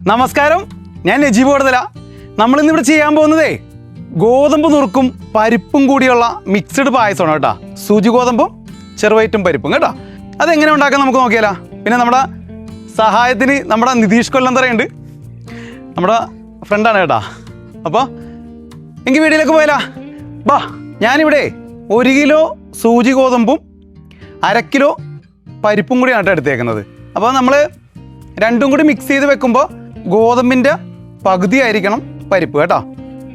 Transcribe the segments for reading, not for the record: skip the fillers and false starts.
നമസ്കാരം, ഞാൻ നജീബ് കൊടുതല. നമ്മളിന്നിവിടെ ചെയ്യാൻ പോകുന്നതേ ഗോതമ്പ് നുറുക്കും പരിപ്പും കൂടിയുള്ള മിക്സഡ് പായസമാണ് കേട്ടോ. സൂചി ഗോതമ്പും ചെറുവയറ്റും പരിപ്പും കേട്ടോ. അതെങ്ങനെ ഉണ്ടാക്കാൻ നമുക്ക് നോക്കിയാലോ. പിന്നെ നമ്മുടെ സഹായത്തിന് നമ്മുടെ നിതീഷ് കൊല്ലന്തറയുണ്ട്, നമ്മുടെ ഫ്രണ്ടാണ് കേട്ടോ. അപ്പോൾ എനിക്ക് വീട്ടിലേക്ക് പോയാലോ. ബാ, ഞാനിവിടെ 1 കിലോ സൂചി ഗോതമ്പും 1/2 കിലോ പരിപ്പും കൂടിയാണ് കേട്ടോ എടുത്തേക്കുന്നത്. അപ്പോൾ നമ്മൾ രണ്ടും കൂടി മിക്സ് ചെയ്ത് വെക്കുമ്പോൾ ഗോതമ്പിൻ്റെ പകുതി ആയിരിക്കണം പരിപ്പ് കേട്ടോ.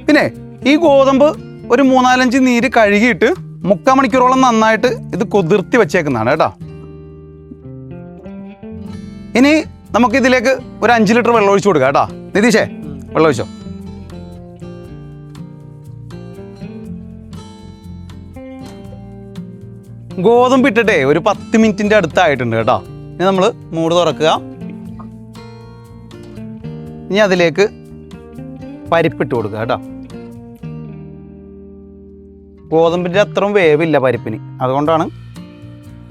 പിന്നെ ഈ ഗോതമ്പ് ഒരു 3-4 നീര് കഴുകിയിട്ട് 3/4 മണിക്കൂറോളം നന്നായിട്ട് ഇത് കുതിർത്തി വെച്ചേക്കുന്നതാണ് കേട്ടോ. ഇനി നമുക്കിതിലേക്ക് ഒരു 5 ലിറ്റർ വെള്ളം ഒഴിച്ചു കൊടുക്കാം കേട്ടോ. നിതീഷേ, വെള്ളം ഒഴിച്ചോ. ഗോതമ്പ് ഇട്ടിട്ടേ ഒരു 10 മിനിറ്റിൻ്റെ അടുത്തായിട്ടുണ്ട് കേട്ടോ. ഇനി നമ്മൾ മൂട് തുറക്കുക. ഇനി അതിലേക്ക് പരിപ്പിട്ട് കൊടുക്കുക കേട്ടോ. ഗോതമ്പിൻ്റെ അത്രയും വേവില്ല പരിപ്പിന്, അതുകൊണ്ടാണ്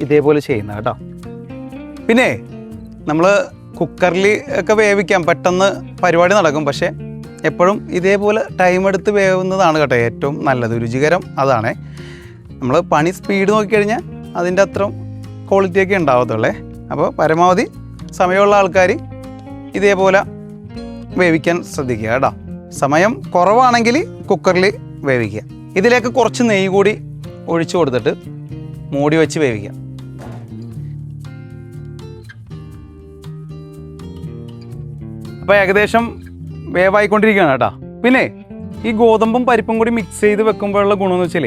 ഇതേപോലെ ചെയ്യുന്നത് കേട്ടോ. പിന്നെ നമ്മൾ കുക്കറിൽ ഒക്കെ വേവിക്കാം, പെട്ടെന്ന് പരിപാടി നടക്കും. പക്ഷേ എപ്പോഴും ഇതേപോലെ ടൈം എടുത്ത് വേവുന്നതാണ് കേട്ടോ ഏറ്റവും നല്ലത്, രുചികരം അതാണ്. നമ്മൾ പണി സ്പീഡ് നോക്കിക്കഴിഞ്ഞാൽ അതിൻ്റെ അത്രയും ക്വാളിറ്റിയൊക്കെ ഉണ്ടാവത്തുള്ളേ. അപ്പോൾ പരമാവധി സമയമുള്ള ആൾക്കാർ ഇതേപോലെ വേവിക്കാൻ ശ്രദ്ധിക്കുക കേട്ടോ. സമയം കുറവാണെങ്കിൽ കുക്കറിൽ വേവിക്കുക. ഇതിലേക്ക് കുറച്ച് നെയ്യ് കൂടി ഒഴിച്ചു കൊടുത്തിട്ട് മൂടി വെച്ച് വേവിക്കാം. അപ്പോൾ ഏകദേശം വേവായിക്കൊണ്ടിരിക്കുകയാണ് കേട്ടോ. പിന്നെ ഈ ഗോതമ്പും പരിപ്പും കൂടി മിക്സ് ചെയ്ത് വെക്കുമ്പോഴുള്ള ഗുണമെന്ന് വെച്ചാൽ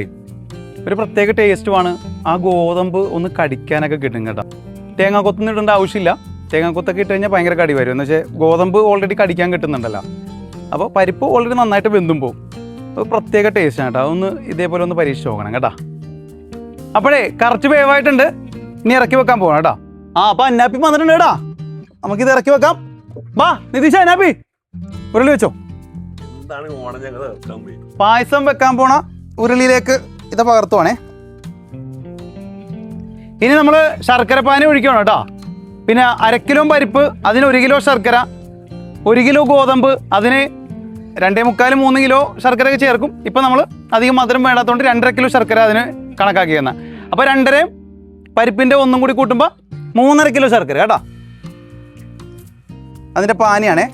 ഒരു പ്രത്യേക ടേസ്റ്റുമാണ്. ആ ഗോതമ്പ് ഒന്ന് കടിക്കാനൊക്കെ കിട്ടും കേട്ടോ. തേങ്ങാക്കൊത്തൊന്നും ഇടേണ്ട ആവശ്യമില്ല. തേങ്ങാക്കൊത്തൊക്കെ ഇട്ട് കഴിഞ്ഞാൽ ഭയങ്കര കടി വരും. എന്ന് വെച്ചാൽ ഗോതമ്പ് ഓൾറെഡി കടിക്കാൻ കിട്ടുന്നുണ്ടല്ലോ. അപ്പോൾ പരിപ്പ് ഓൾറെഡി നന്നായിട്ട് വെന്തും പോകും. അത് പ്രത്യേക ടേസ്റ്റാണ് കേട്ടോ. അതൊന്ന് ഇതേപോലെ ഒന്ന് പരീക്ഷിച്ച് നോക്കണം കേട്ടോ. അപ്പോഴേ കറക്റ്റ് വേവായിട്ടുണ്ട്. ഇനി ഇറക്കി വെക്കാൻ പോകണം കേട്ടോ. അപ്പോൾ അന്നാപ്പി വന്നിട്ടുണ്ട് കേട്ടോ. നമുക്കിത് ഇറക്കി വെക്കാം. വാ നിതീഷ, അന്നാപ്പി ഉരുളി വെച്ചോ. പായസം വെക്കാൻ പോണ ഉരുളിയിലേക്ക് ഇത് പകർത്തുവാണേ. ഇനി നമ്മൾ ശർക്കര പാനി ഒഴിക്കണം കേട്ടോ. പിന്നെ 1/2 കിലോ പരിപ്പ്, അതിന് 1 കിലോ ശർക്കര, 1 കിലോ ഗോതമ്പ്, അതിന് 2.75-3 കിലോ ശർക്കരയൊക്കെ ചേർക്കും. ഇപ്പം നമ്മൾ അധികം മധുരം വേണ്ടാത്തതുകൊണ്ട് 2.5 കിലോ ശർക്കര അതിന് കണക്കാക്കി തന്ന. അപ്പോൾ 2.5 പരിപ്പിൻ്റെ ഒന്നും കൂടി കൂട്ടുമ്പോൾ 3.5 കിലോ ശർക്കര കേട്ടോ. അതിൻ്റെ പാനിയാണേ.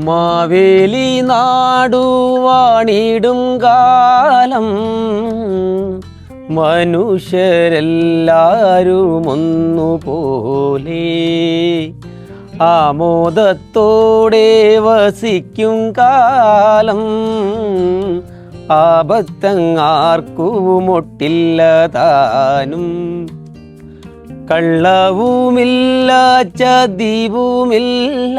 മാവേലി നാടുവാണിടും കാലം മനുഷ്യരെല്ലാരും ഒന്നുപോലെ ആമോദത്തോടെ വസിക്കും കാലം ആപത്തങ്ങാർക്കുമൊട്ടില്ല താനും കള്ളവുമില്ല ചതിവുമില്ല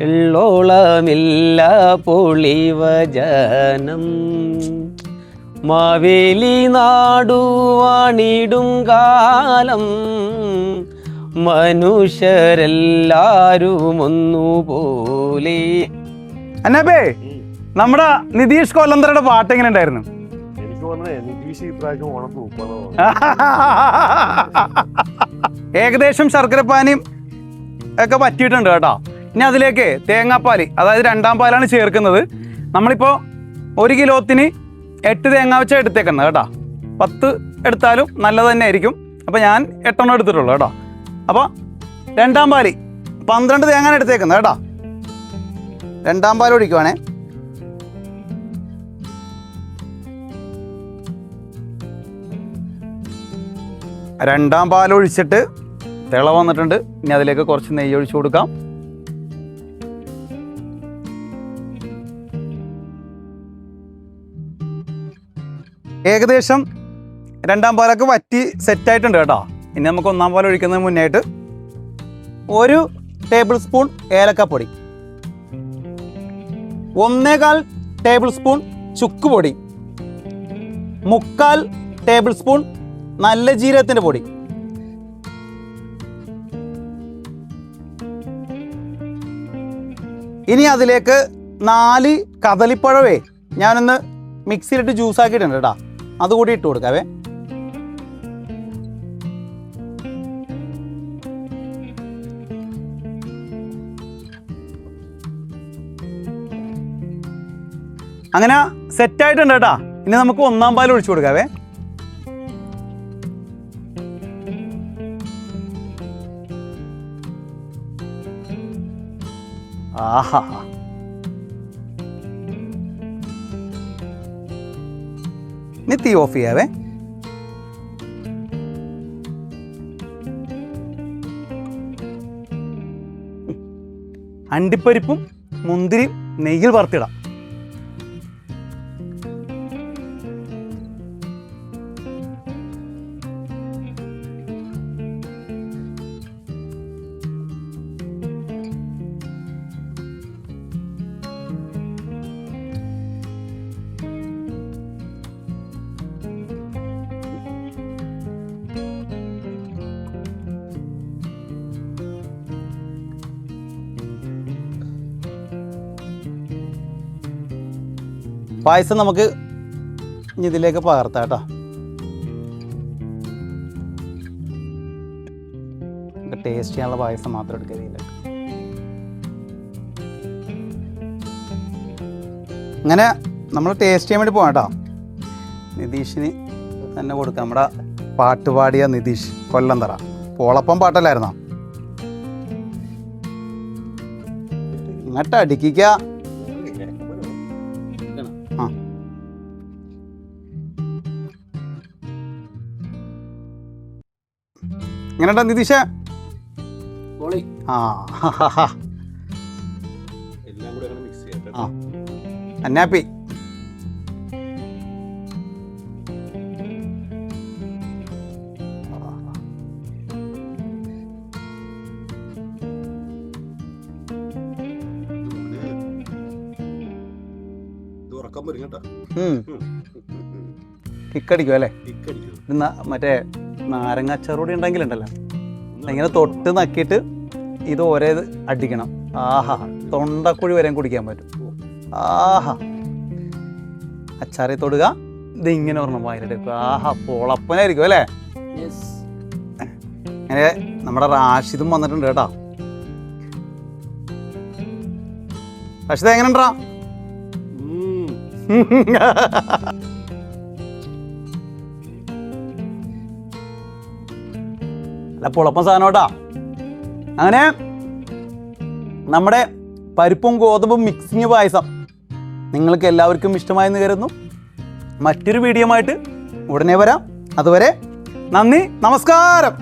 എള്ളോളമില്ല പൊളിവജനം മാവേലി നാടുവാണിടും കാലം മനുഷ്യരെല്ലാരും ഒന്നുപോലെ. അന്നാപ്പേ, നമ്മുടെ നിതീഷ് കൊല്ലന്തറയുടെ പാട്ട് എങ്ങനെ ഉണ്ടായിരുന്നു? ഏകദേശം ശർക്കരപ്പാനിയും ഒക്കെ പറ്റിയിട്ടുണ്ട് കേട്ടോ. ഇനി അതിലേക്ക് തേങ്ങാപ്പാൽ, അതായത് 2ാം പാലാണ് ചേർക്കുന്നത്. നമ്മളിപ്പോൾ 1 കിലോത്തിന് 8 തേങ്ങ വെച്ചാൽ എടുത്തേക്കുന്നത് കേട്ടോ. 10 എടുത്താലും നല്ലത് തന്നെ ആയിരിക്കും. അപ്പോൾ ഞാൻ 8 എടുത്തിട്ടുള്ളൂ കേട്ടോ. അപ്പോൾ 2ാം പാൽ 12 തേങ്ങ എടുത്തേക്കുന്നത് കേട്ടോ. 2ാം പാൽ ഒഴിക്കുവാണേ. രണ്ടാം പാൽ ഒഴിച്ചിട്ട് തിള വന്നിട്ടുണ്ട്. ഇനി അതിലേക്ക് കുറച്ച് നെയ്യ് ഒഴിച്ചു കൊടുക്കാം. ഏകദേശം 2ാം പാലൊക്കെ വറ്റി സെറ്റായിട്ടുണ്ട് കേട്ടോ. ഇനി നമുക്ക് 1ാം പാൽ ഒഴിക്കുന്നതിന് മുന്നായിട്ട് 1 ടേബിൾ സ്പൂൺ ഏലക്കപ്പൊടി, 1.25 ടേബിൾ സ്പൂൺ ചുക്ക് പൊടി, 3/4 ടേബിൾ സ്പൂൺ നല്ല ജീരകത്തിൻ്റെ പൊടി, ഇനി അതിലേക്ക് 4 കദളിപ്പഴവേ ഞാനൊന്ന് മിക്സിയിലിട്ട് ജ്യൂസ് ആക്കിയിട്ടുണ്ട് കേട്ടോ. അതുകൂടി ഇട്ട് കൊടുക്കാവേ. അങ്ങനെ സെറ്റായിട്ടുണ്ട് കേട്ടാ. ഇനി നമുക്ക് ഒന്നാം പാൽ ഒഴിച്ചു കൊടുക്കാവേ. ആഹാ, ഇനി തീ ഓഫ് ചെയ്യാവേ. അണ്ടിപ്പരിപ്പും മുന്തിരിയും നെയ്യിൽ വറുത്തിടാം. പായസം നമുക്ക് ഇനി ഇതിലേക്ക് പകർത്താം കേട്ടോ. ടേസ്റ്റ് ചെയ്യാനുള്ള പായസം മാത്രം എടുക്കുക ഇതിലേക്ക്. അങ്ങനെ നമ്മൾ ടേസ്റ്റ് ചെയ്യാൻ വേണ്ടി പോകാം കേട്ടോ. നിതീഷിന് തന്നെ കൊടുക്കാം. നമ്മുടെ പാട്ടുപാടിയ നിതീഷ് കൊല്ലന്തറ. പോളപ്പം പാട്ടല്ലായിരുന്നോ? ഇങ്ങോട്ട് അടിക്കുക. ആ, എങ്ങനെയുണ്ടാ നിതീഷേ? ആ, അന്നാപ്പി. കിക്കടിക്കും അല്ലേ? മറ്റേ നാരങ്ങ അച്ചാറൂടി ഉണ്ടെങ്കിലുണ്ടല്ലോ, ഇങ്ങനെ തൊട്ട് നക്കിയിട്ട് ഇത് ഒരേ അടിക്കണം. ആഹാ, തൊണ്ടക്കുഴി വരെയും കുടിക്കാൻ പറ്റും. ആഹാ, അച്ചാറി തൊടുക, ഇത് ഇങ്ങനെ ഒരെണ്ണം വായിലെടുക്കുക. ആഹാ, പൊളപ്പനായിരിക്കും അല്ലേ? അങ്ങനെ നമ്മുടെ റാഷിദും വന്നിട്ടുണ്ട് കേട്ടോ. റാഷിദ എങ്ങനെയുണ്ടാ? അല്ല, പൊളപ്പം സാധനം കേട്ടോ. അങ്ങനെ നമ്മുടെ പരിപ്പും ഗോതമ്പും മിക്സിങ് പായസം നിങ്ങൾക്ക് എല്ലാവർക്കും ഇഷ്ടമായെന്ന് കരുതുന്നു. മറ്റൊരു വീഡിയോ ആയിട്ട് ഉടനെ വരാം. അതുവരെ നന്ദി, നമസ്കാരം.